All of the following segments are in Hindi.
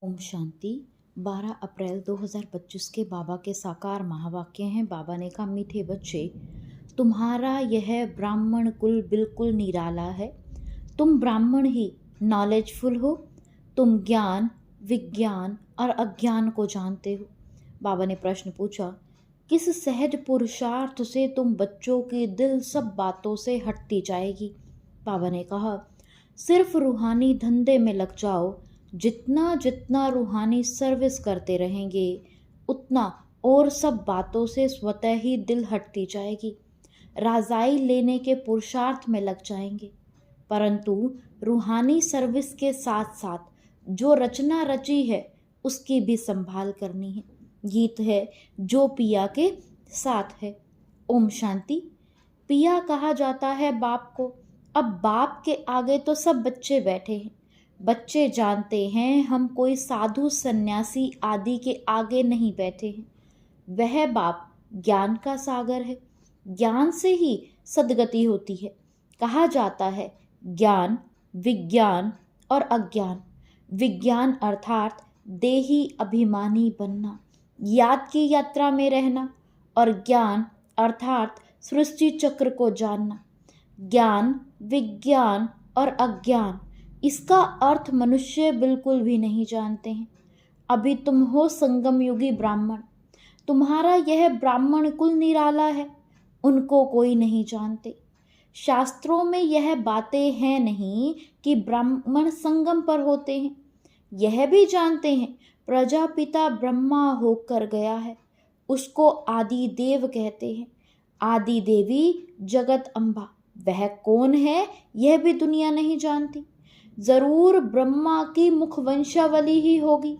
ओम शांति। 12 अप्रैल 2025 के बाबा के साकार महावाक्य हैं। बाबा ने कहा, मीठे बच्चे, तुम्हारा यह ब्राह्मण कुल बिल्कुल निराला है। तुम ब्राह्मण ही नॉलेजफुल हो। तुम ज्ञान, विज्ञान और अज्ञान को जानते हो। बाबा ने प्रश्न पूछा, किस सहज पुरुषार्थ से तुम बच्चों की दिल सब बातों से हटती जाएगी। बाबा ने कहा, सिर्फ रूहानी धंधे में लग जाओ। जितना जितना रूहानी सर्विस करते रहेंगे उतना और सब बातों से स्वतः ही दिल हटती जाएगी। राजाई लेने के पुरुषार्थ में लग जाएंगे, परंतु रूहानी सर्विस के साथ साथ जो रचना रची है उसकी भी संभाल करनी है। गीत है जो पिया के साथ है। ओम शांति। पिया कहा जाता है बाप को। अब बाप के आगे तो सब बच्चे बैठे हैं। बच्चे जानते हैं हम कोई साधु सन्यासी आदि के आगे नहीं बैठे हैं। वह बाप ज्ञान का सागर है। ज्ञान से ही सद्गति होती है। कहा जाता है ज्ञान, विज्ञान और अज्ञान। विज्ञान अर्थात देही अभिमानी बनना, याद की यात्रा में रहना, और ज्ञान अर्थात सृष्टि चक्र को जानना। ज्ञान, विज्ञान और अज्ञान, इसका अर्थ मनुष्य बिल्कुल भी नहीं जानते हैं। अभी तुम हो संगम युगी ब्राह्मण। तुम्हारा यह ब्राह्मण कुल निराला है, उनको कोई नहीं जानते। शास्त्रों में यह बातें हैं नहीं कि ब्राह्मण संगम पर होते हैं। यह भी जानते हैं प्रजापिता ब्रह्मा होकर गया है, उसको आदि देव कहते हैं। आदि देवी जगत अम्बा, वह कौन है यह भी दुनिया नहीं जानती। जरूर ब्रह्मा की मुखवंशावली ही होगी।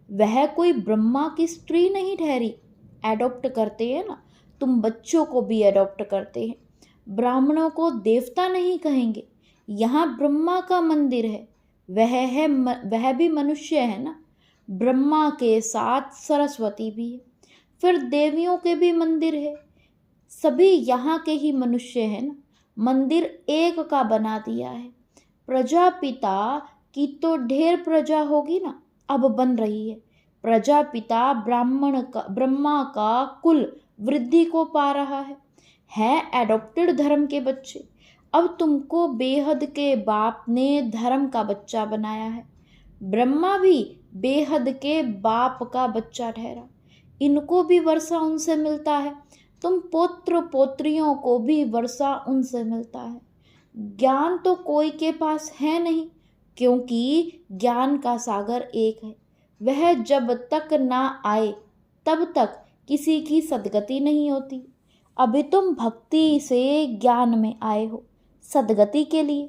वह कोई ब्रह्मा की स्त्री नहीं ठहरी। एडॉप्ट करते हैं ना, तुम बच्चों को भी एडॉप्ट करते हैं। ब्राह्मणों को देवता नहीं कहेंगे। यहाँ ब्रह्मा का मंदिर है, वह भी मनुष्य है ना। ब्रह्मा के साथ सरस्वती भी है, फिर देवियों के भी मंदिर है। सभी यहाँ के ही मनुष्य है ना। मंदिर एक का बना दिया है। प्रजापिता की तो ढेर प्रजा होगी ना, अब बन रही है। प्रजापिता ब्रह्मा का कुल वृद्धि को पा रहा है एडॉप्टेड धर्म के बच्चे। अब तुमको बेहद के बाप ने धर्म का बच्चा बनाया है। ब्रह्मा भी बेहद के बाप का बच्चा ठहरा। इनको भी वर्षा उनसे मिलता है। तुम पोत्र पोत्रियों को भी वर्षा उनसे मिलता है। ज्ञान तो कोई के पास है नहीं, क्योंकि ज्ञान का सागर एक है। वह जब तक ना आए तब तक किसी की सद्गति नहीं होती। अभी तुम भक्ति से ज्ञान में आए हो सद्गति के लिए।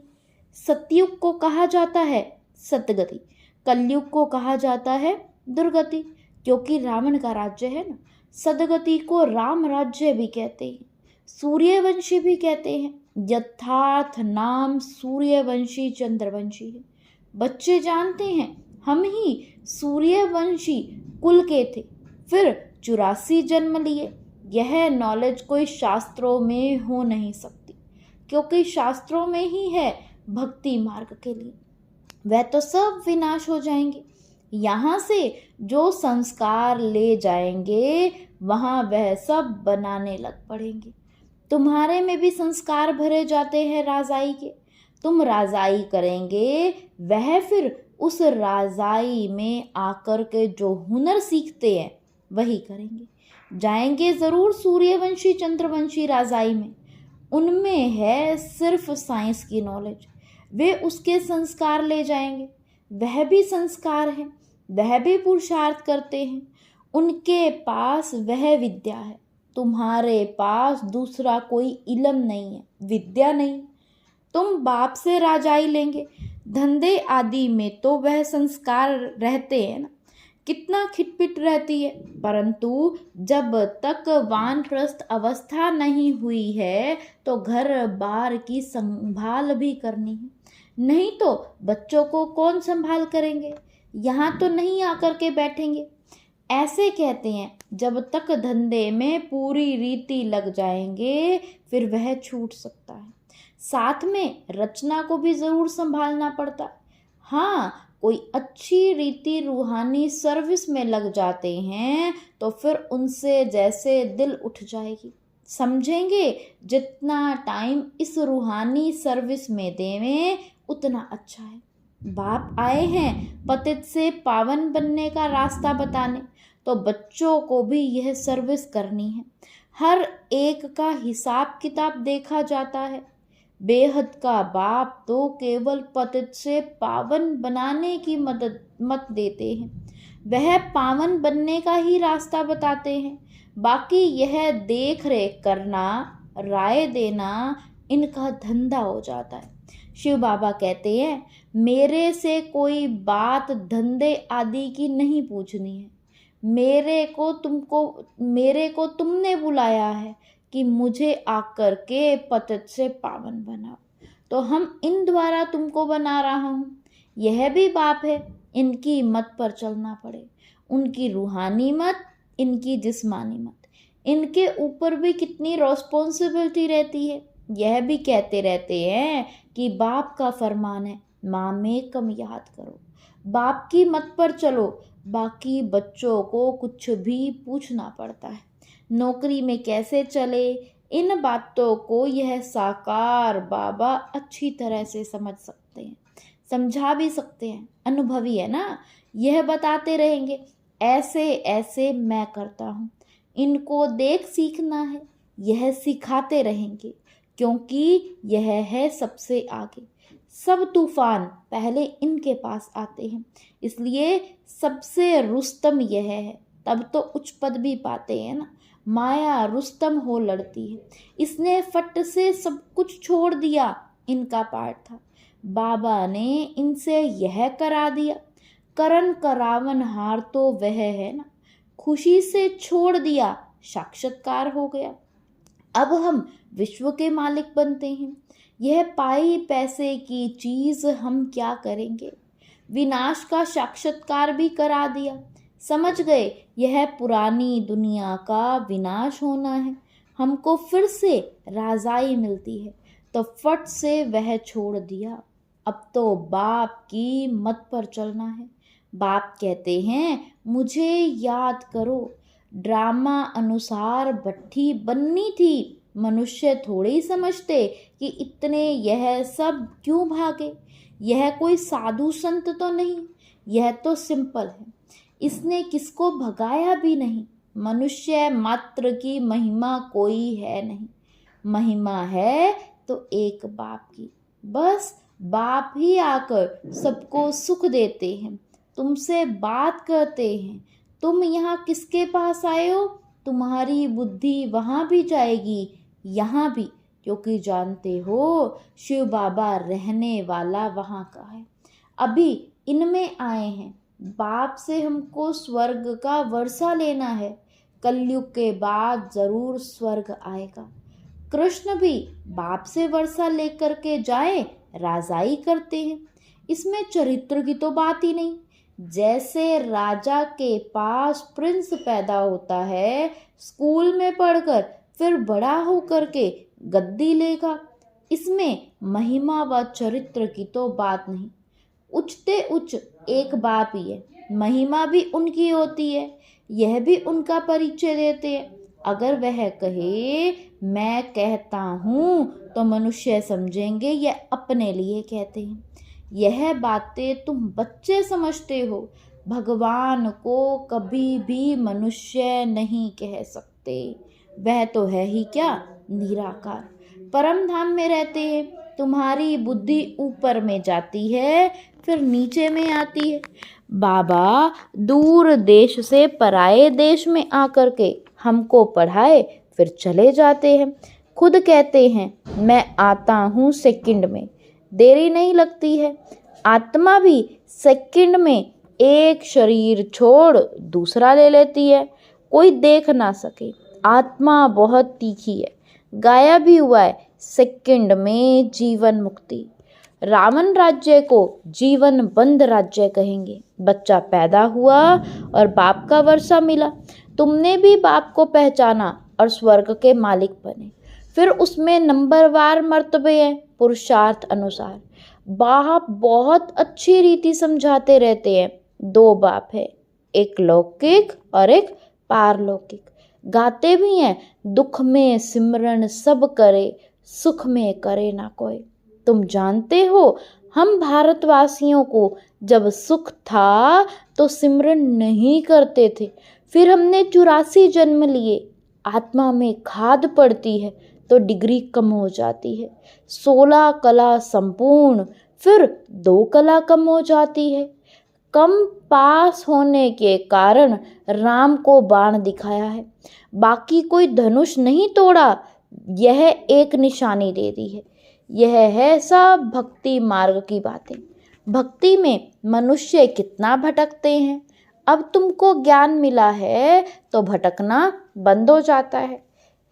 सतयुग को कहा जाता है सद्गति, कलयुग को कहा जाता है दुर्गति, क्योंकि रावण का राज्य है ना। सद्गति को राम राज्य भी कहते हैं, सूर्यवंशी भी कहते हैं। यथार्थ नाम सूर्यवंशी चंद्रवंशी है। बच्चे जानते हैं हम ही सूर्यवंशी कुल के थे, फिर 84 जन्म लिए। यह नॉलेज कोई शास्त्रों में हो नहीं सकती, क्योंकि शास्त्रों में ही है भक्ति मार्ग के लिए। वह तो सब विनाश हो जाएंगे। यहाँ से जो संस्कार ले जाएंगे वहाँ वह सब बनाने लग पड़ेंगे। तुम्हारे में भी संस्कार भरे जाते हैं राजाई के। तुम राजाई करेंगे, वह फिर उस राजाई में आकर के जो हुनर सीखते हैं वही करेंगे। जाएंगे जरूर सूर्यवंशी चंद्रवंशी राजाई में। उनमें है सिर्फ साइंस की नॉलेज। वे उसके संस्कार ले जाएंगे। वह भी संस्कार है, वह भी पुरुषार्थ करते हैं। उनके पास वह विद्या है। तुम्हारे पास दूसरा कोई इल्म नहीं है, विद्या नहीं। तुम बाप से राजाई लेंगे। धंधे आदि में तो वह संस्कार रहते हैं ना, कितना खिटपिट रहती है, परंतु जब तक वानप्रस्थ अवस्था नहीं हुई है तो घर बार की संभाल भी करनी है। नहीं तो बच्चों को कौन संभाल करेंगे। यहाँ तो नहीं आकर के बैठेंगे। ऐसे कहते हैं जब तक धंधे में पूरी रीति लग जाएंगे फिर वह छूट सकता है। साथ में रचना को भी जरूर संभालना पड़ता। हाँ, कोई अच्छी रीति रूहानी सर्विस में लग जाते हैं तो फिर उनसे जैसे दिल उठ जाएगी। समझेंगे जितना टाइम इस रूहानी सर्विस में देवें उतना अच्छा है। बाप आए हैं पतित से पावन बनने का रास्ता बताने, तो बच्चों को भी यह सर्विस करनी है। हर एक का हिसाब किताब देखा जाता है। बेहद का बाप तो केवल पतित से पावन बनाने की मत देते हैं, वह पावन बनने का ही रास्ता बताते हैं। बाकी यह देख रेख करना, राय देना इनका धंधा हो जाता है। शिव बाबा कहते हैं मेरे से कोई बात धंधे आदि की नहीं पूछनी है। मेरे को तुमने बुलाया है कि मुझे आकर के पतित से पावन बनाओ, तो हम इन द्वारा तुमको बना रहा हूँ। यह भी बाप है, इनकी मत पर चलना पड़े। उनकी रूहानी मत, इनकी जिस्मानी मत, इनके ऊपर भी कितनी रिस्पॉन्सिबिलिटी रहती है। यह भी कहते रहते हैं कि बाप का फरमान है मामेकम याद करो, बाप की मत पर चलो। बाकी बच्चों को कुछ भी पूछना पड़ता है, नौकरी में कैसे चले, इन बातों को यह साकार बाबा अच्छी तरह से समझ सकते हैं, समझा भी सकते हैं। अनुभवी है ना, यह बताते रहेंगे ऐसे ऐसे मैं करता हूँ, इनको देख सीखना है। यह सिखाते रहेंगे क्योंकि यह है सबसे आगे। सब तूफान पहले इनके पास आते हैं, इसलिए सबसे रुस्तम यह है। तब तो उच्च पद भी पाते हैं ना। माया रुस्तम हो लड़ती है, इसने फट से सब कुछ छोड़ दिया, इनका पाठ था। बाबा ने इनसे यह करा दिया। करण करावन हार तो वह है ना, खुशी से छोड़ दिया, साक्षात्कार हो गया। अब हम विश्व के मालिक बनते हैं। यह पाई पैसे की चीज हम क्या करेंगे। विनाश का साक्षात्कार भी करा दिया। समझ गए यह पुरानी दुनिया का विनाश होना है, हमको फिर से राजाई मिलती है, तो फट से वह छोड़ दिया। अब तो बाप की मत पर चलना है। बाप कहते हैं मुझे याद करो, ड्रामा अनुसार भट्ठी बननी थी। मनुष्य थोड़े ही समझते कि इतने यह सब क्यों भागे। यह कोई साधु संत तो नहीं, यह तो सिंपल है। इसने किसको भगाया भी नहीं। मनुष्य मात्र की महिमा कोई है नहीं, महिमा है तो एक बाप की। बस बाप ही आकर सबको सुख देते हैं, तुमसे बात करते हैं। तुम यहाँ किसके पास आए हो, तुम्हारी बुद्धि वहाँ भी जाएगी, यहाँ भी, क्योंकि जानते हो शिव बाबा रहने वाला वहाँ का है। अभी इनमें आए हैं, बाप से हमको स्वर्ग का वर्षा लेना है। कलयुग के बाद जरूर स्वर्ग आएगा। कृष्ण भी बाप से वर्षा लेकर के जाए, राजाई करते हैं। इसमें चरित्र की तो बात ही नहीं। जैसे राजा के पास प्रिंस पैदा होता है, स्कूल में पढ़कर फिर बड़ा होकर के गद्दी लेगा। इसमें महिमा व चरित्र की तो बात नहीं। उच्चते उच्च एक बाप ही है, महिमा भी उनकी होती है, यह भी उनका परिचय देते हैं। अगर वह कहे मैं कहता हूँ तो मनुष्य समझेंगे यह अपने लिए कहते हैं। यह बातें तुम बच्चे समझते हो, भगवान को कभी भी मनुष्य नहीं कह सकते। वह तो है ही क्या, निराकार परम धाम में रहते हैं। तुम्हारी बुद्धि ऊपर में जाती है फिर नीचे में आती है। बाबा दूर देश से पराए देश में आकर के हमको पढ़ाए फिर चले जाते हैं। खुद कहते हैं मैं आता हूँ सेकंड में, देरी नहीं लगती है। आत्मा भी सेकंड में एक शरीर छोड़ दूसरा ले लेती है, कोई देख ना सके। आत्मा बहुत तीखी है, गायब भी हुआ है सेकंड में जीवन मुक्ति। रावण राज्य को जीवन बंद राज्य कहेंगे। बच्चा पैदा हुआ और बाप का वर्षा मिला, तुमने भी बाप को पहचाना और स्वर्ग के मालिक बने। फिर उसमें नंबरवार मर्तबे हैं पुरुषार्थ अनुसार। बाप बहुत अच्छी रीति समझाते रहते हैं। दो बाप है, एक लौकिक और एक पारलौकिक। गाते भी हैं, दुख में सिमरन सब करे, सुख में करे ना कोई। तुम जानते हो, हम भारतवासियों को जब सुख था तो सिमरन नहीं करते थे। फिर हमने 84 जन्म लिए। आत्मा में खाद पड़ती है तो डिग्री कम हो जाती है। 16 कला संपूर्ण, फिर 2 कला कम हो जाती है। कम पास होने के कारण राम को बाण दिखाया है, बाकी कोई धनुष नहीं तोड़ा, यह एक निशानी दे दी है। यह है सब भक्ति मार्ग की बातें। भक्ति में मनुष्य कितना भटकते हैं। अब तुमको ज्ञान मिला है तो भटकना बंद हो जाता है।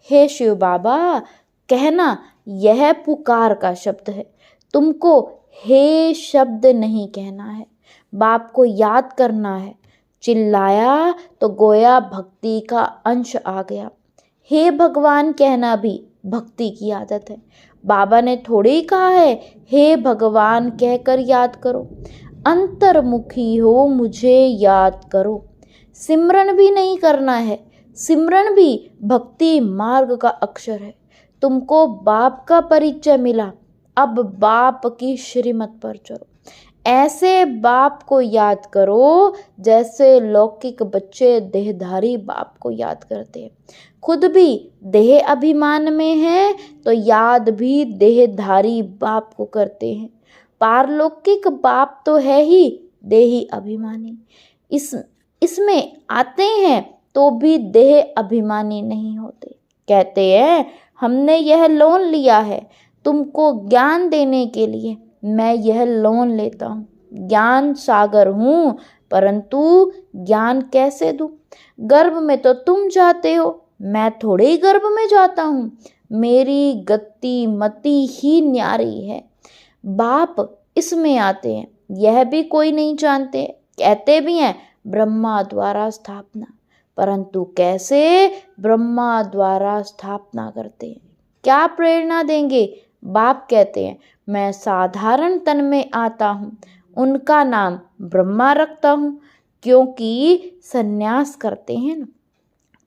हे शिव बाबा, कहना यह पुकार का शब्द है। तुमको हे शब्द नहीं कहना है, बाप को याद करना है। चिल्लाया तो गोया भक्ति का अंश आ गया। हे भगवान कहना भी भक्ति की आदत है। बाबा ने थोड़ी ही कहा है हे भगवान कहकर याद करो। अंतर्मुखी हो मुझे याद करो। सिमरन भी नहीं करना है, सिमरन भी भक्ति मार्ग का अक्षर है। तुमको बाप का परिचय मिला, अब बाप की श्रीमत पर चलो। ऐसे बाप को याद करो जैसे लौकिक बच्चे देहधारी बाप को याद करते हैं। खुद भी देह अभिमान में है तो याद भी देहधारी बाप को करते हैं। पारलौकिक बाप तो है ही देही अभिमानी। इसमें आते हैं तो भी देह अभिमानी नहीं होते। कहते हैं हमने यह लोन लिया है तुमको ज्ञान देने के लिए, मैं यह लोन लेता हूँ। ज्ञान सागर हूँ, परंतु ज्ञान कैसे दूँ? गर्भ में तो तुम जाते हो, मैं थोड़े ही गर्भ में जाता हूँ। मेरी गति मति ही न्यारी है। बाप इसमें आते हैं, यह भी कोई नहीं जानते। कहते भी हैं ब्रह्मा द्वारा स्थापना, परंतु कैसे ब्रह्मा द्वारा स्थापना करते हैं? क्या प्रेरणा देंगे? बाप कहते हैं मैं साधारण तन में आता हूँ, उनका नाम ब्रह्मा रखता हूँ, क्योंकि सन्यास करते हैं ना।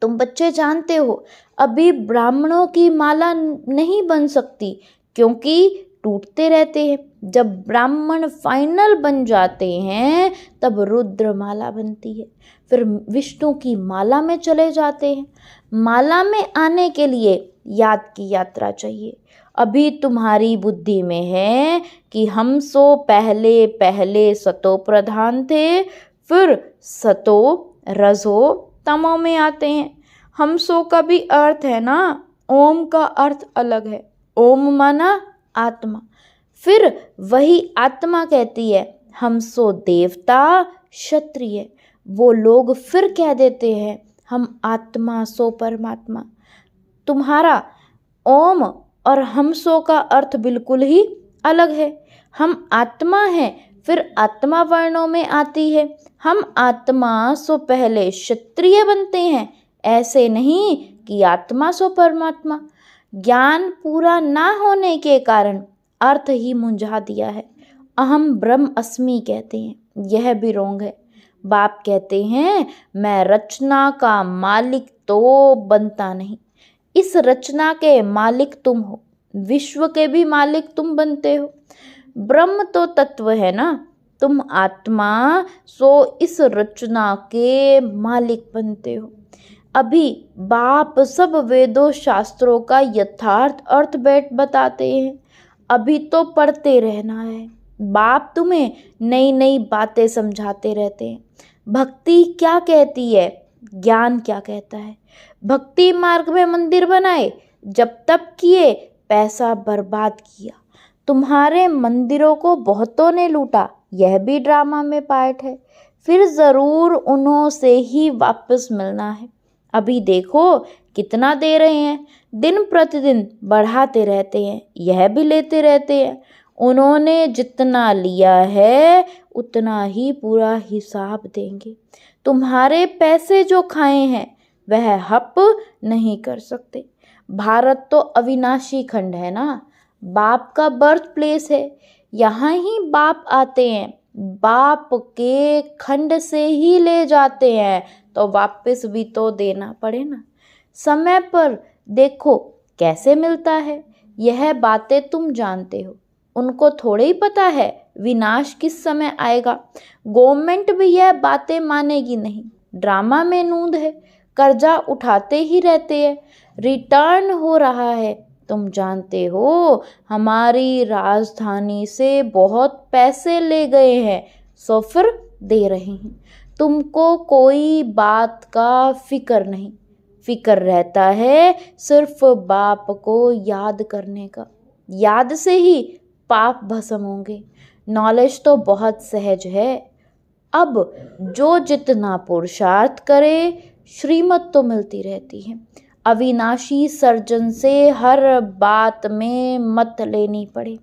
तुम बच्चे जानते हो अभी ब्राह्मणों की माला नहीं बन सकती, क्योंकि टूटते रहते हैं। जब ब्राह्मण फाइनल बन जाते हैं तब रुद्र माला बनती है, फिर विष्णु की माला में चले जाते हैं। माला में आने के लिए याद की यात्रा चाहिए। अभी तुम्हारी बुद्धि में है कि हम सो पहले पहले सतो प्रधान थे, फिर सतो रजो तमो में आते हैं। हम सो का भी अर्थ है ना, ओम का अर्थ अलग है। ओम माना आत्मा, फिर वही आत्मा कहती है हम सो देवता क्षत्रिय। वो लोग फिर कह देते हैं हम आत्मा सो परमात्मा। तुम्हारा ओम और हम सो का अर्थ बिल्कुल ही अलग है। हम आत्मा हैं, फिर आत्मा वर्णों में आती है। हम आत्मा सो पहले क्षत्रिय बनते हैं, ऐसे नहीं कि आत्मा सो परमात्मा। ज्ञान पूरा ना होने के कारण अर्थ ही मुंझा दिया है। अहम ब्रह्म अस्मि कहते हैं, यह भी रोंग है। बाप कहते हैं मैं रचना का मालिक तो बनता नहीं, इस रचना के मालिक तुम हो, विश्व के भी मालिक तुम बनते हो। ब्रह्म तो तत्व है ना, तुम आत्मा सो इस रचना के मालिक बनते हो। अभी बाप सब वेदों शास्त्रों का यथार्थ अर्थ बताते हैं, अभी तो पढ़ते रहना है। बाप तुम्हें नई नई बातें समझाते रहते हैं। भक्ति क्या कहती है, ज्ञान क्या कहता है। भक्ति मार्ग में मंदिर बनाए, जब तप किए पैसा बर्बाद किया। तुम्हारे मंदिरों को बहुतों ने लूटा, यह भी ड्रामा में पार्ट है। फिर ज़रूर उन्हों से ही वापस मिलना है। अभी देखो कितना दे रहे हैं, दिन प्रतिदिन बढ़ाते रहते हैं, यह भी लेते रहते हैं। उन्होंने जितना लिया है उतना ही पूरा हिसाब देंगे। तुम्हारे पैसे जो खाए हैं वह हप नहीं कर सकते। भारत तो अविनाशी खंड है ना, बाप का बर्थ प्लेस है। यहाँ ही बाप आते हैं, बाप के खंड से ही ले जाते हैं, तो वापस भी तो देना पड़े ना। समय पर देखो कैसे मिलता है, यह बातें तुम जानते हो, उनको थोड़े ही पता है विनाश किस समय आएगा। गवर्नमेंट भी यह बातें मानेगी नहीं, ड्रामा में नूंद है, कर्जा उठाते ही रहते हैं, रिटर्न हो रहा है। तुम जानते हो हमारी राजधानी से बहुत पैसे ले गए हैं, सो फिर दे रहे हैं। तुमको कोई बात का फिक्र नहीं, फिक्र रहता है सिर्फ बाप को याद करने का। याद से ही पाप भस्म होंगे। नॉलेज तो बहुत सहज है, अब जो जितना पुरुषार्थ करे श्रीमत तो मिलती रहती है। अविनाशी सर्जन से हर बात में मत लेनी पड़े।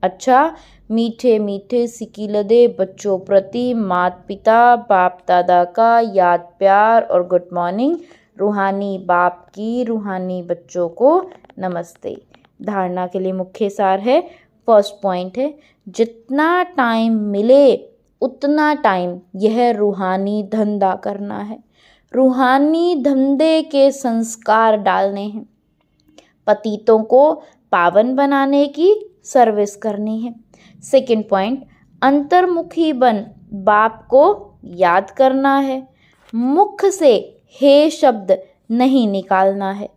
अच्छा, मीठे मीठे सिकीलदे बच्चों प्रति माता पिता बाप दादा का याद प्यार और गुड मॉर्निंग। रूहानी बाप की रूहानी बच्चों को नमस्ते। धारणा के लिए मुख्य सार है, फर्स्ट पॉइंट है, जितना टाइम मिले उतना टाइम यह रूहानी धंधा करना है, रूहानी धंधे के संस्कार डालने हैं, पतितों को पावन बनाने की सर्विस करनी है। सेकंड पॉइंट, अंतर्मुखी बन बाप को याद करना है, मुख से हे शब्द नहीं निकालना है।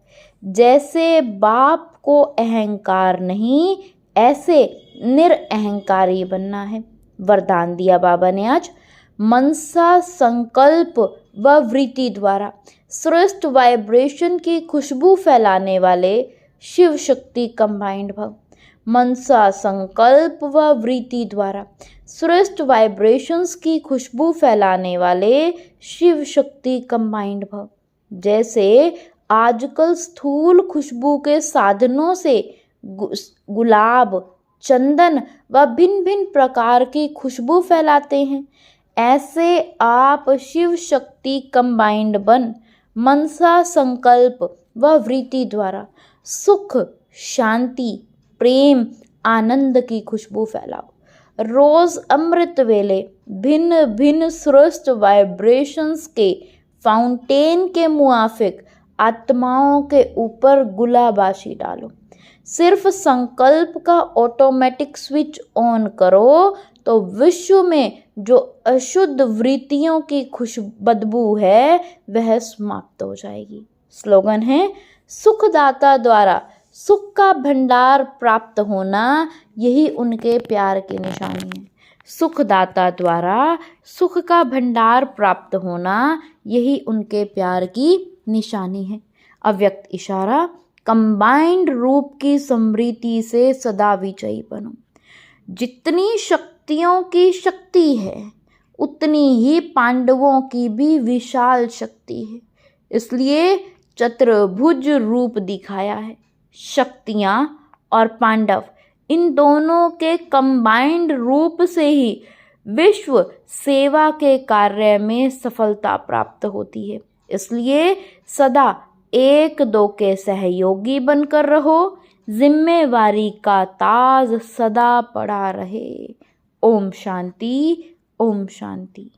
जैसे बाप को अहंकार नहीं, ऐसे निरअहंकारी बनना है। वरदान दिया बाबा ने आज, मनसा संकल्प व वृत्ति द्वारा श्रेष्ठ वाइब्रेशन की खुशबू फैलाने वाले शिव शक्ति कंबाइंड भव। मनसा संकल्प व वृत्ति द्वारा श्रेष्ठ वाइब्रेशंस की खुशबू फैलाने वाले शिव शक्ति कंबाइंड भव। जैसे आजकल स्थूल खुशबू के साधनों से गुलाब, चंदन व भिन्न भिन्न प्रकार की खुशबू फैलाते हैं, ऐसे आप शिव शक्ति कंबाइंड बन मनसा संकल्प व वृत्ति द्वारा सुख, शांति, प्रेम, आनंद की खुशबू फैलाओ। रोज अमृत वेले भिन्न भिन्न श्रेष्ठ वाइब्रेशंस के फाउंटेन के मुआफिक आत्माओं के ऊपर गुलाबाशी डालो। सिर्फ संकल्प का ऑटोमेटिक स्विच ऑन करो तो विश्व में जो अशुद्ध वृत्तियों की बदबू है वह समाप्त हो जाएगी। स्लोगन है, सुखदाता द्वारा सुख का भंडार प्राप्त होना, यही उनके प्यार की निशानी है। सुखदाता द्वारा सुख का भंडार प्राप्त होना, यही उनके प्यार की निशानी है। अव्यक्त इशारा, कंबाइंड रूप की समृद्धि से सदा विजयी बनो। जितनी शक्तियों की शक्ति है उतनी ही पांडवों की भी विशाल शक्ति है, इसलिए चतुर्भुज रूप दिखाया है। शक्तियाँ और पांडव, इन दोनों के कंबाइंड रूप से ही विश्व सेवा के कार्य में सफलता प्राप्त होती है। इसलिए सदा एक दो के सहयोगी बनकर रहो, जिम्मेवारी का ताज सदा पड़ा रहे। ओम शांति, ओम शांति।